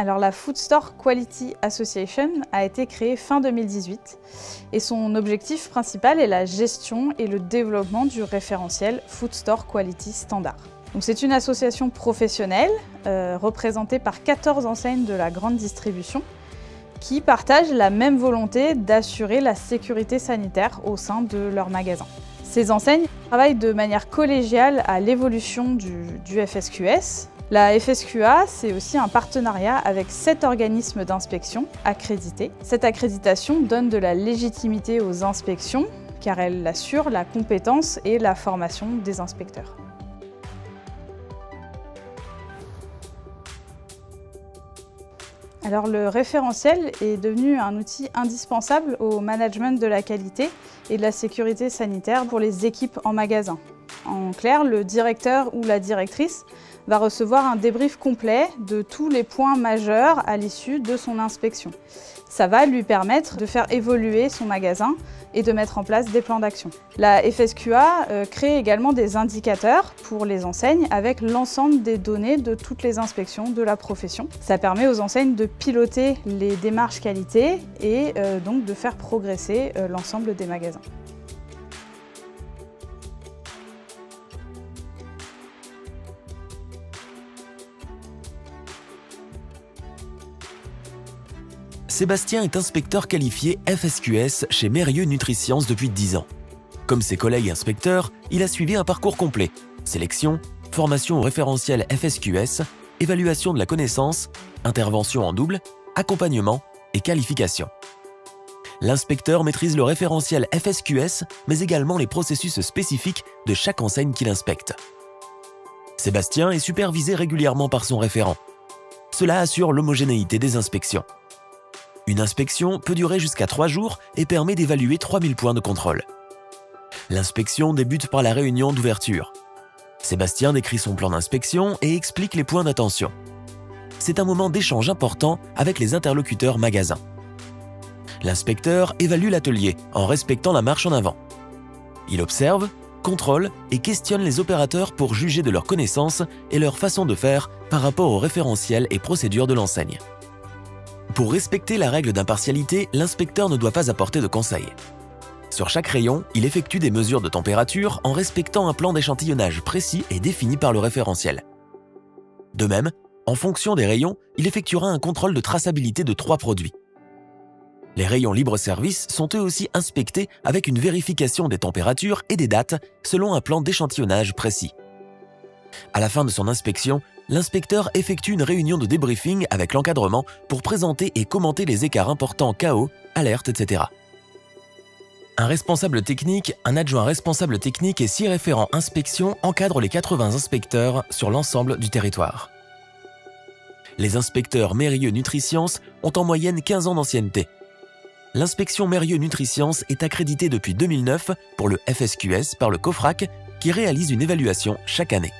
Alors la Food Store Quality Association a été créée fin 2018 et son objectif principal est la gestion et le développement du référentiel Food Store Quality Standard. C'est une association professionnelle représentée par 14 enseignes de la grande distribution qui partagent la même volonté d'assurer la sécurité sanitaire au sein de leurs magasins. Ces enseignes travaillent de manière collégiale à l'évolution du FSQS. La FSQA, c'est aussi un partenariat avec 7 organismes d'inspection accrédités. Cette accréditation donne de la légitimité aux inspections car elle assure la compétence et la formation des inspecteurs. Alors le référentiel est devenu un outil indispensable au management de la qualité et de la sécurité sanitaire pour les équipes en magasin. En clair, le directeur ou la directrice va recevoir un débrief complet de tous les points majeurs à l'issue de son inspection. Ça va lui permettre de faire évoluer son magasin et de mettre en place des plans d'action. La FSQA crée également des indicateurs pour les enseignes avec l'ensemble des données de toutes les inspections de la profession. Ça permet aux enseignes de piloter les démarches qualité et donc de faire progresser l'ensemble des magasins. Sébastien est inspecteur qualifié FSQS chez Mérieux NutriScience depuis 10 ans. Comme ses collègues inspecteurs, il a suivi un parcours complet: sélection, formation au référentiel FSQS, évaluation de la connaissance, intervention en double, accompagnement et qualification. L'inspecteur maîtrise le référentiel FSQS, mais également les processus spécifiques de chaque enseigne qu'il inspecte. Sébastien est supervisé régulièrement par son référent. Cela assure l'homogénéité des inspections. Une inspection peut durer jusqu'à 3 jours et permet d'évaluer 3000 points de contrôle. L'inspection débute par la réunion d'ouverture. Sébastien décrit son plan d'inspection et explique les points d'attention. C'est un moment d'échange important avec les interlocuteurs magasins. L'inspecteur évalue l'atelier en respectant la marche en avant. Il observe, contrôle et questionne les opérateurs pour juger de leurs connaissances et leur façon de faire par rapport aux référentiels et procédures de l'enseigne. Pour respecter la règle d'impartialité, l'inspecteur ne doit pas apporter de conseils. Sur chaque rayon, il effectue des mesures de température en respectant un plan d'échantillonnage précis et défini par le référentiel. De même, en fonction des rayons, il effectuera un contrôle de traçabilité de 3 produits. Les rayons libre-service sont eux aussi inspectés avec une vérification des températures et des dates selon un plan d'échantillonnage précis. À la fin de son inspection, l'inspecteur effectue une réunion de débriefing avec l'encadrement pour présenter et commenter les écarts importants KO, alertes, etc. Un responsable technique, un adjoint responsable technique et 6 référents inspection encadrent les 80 inspecteurs sur l'ensemble du territoire. Les inspecteurs Mérieux NutriScience ont en moyenne 15 ans d'ancienneté. L'inspection Mérieux NutriScience est accréditée depuis 2009 pour le FSQS par le COFRAC qui réalise une évaluation chaque année.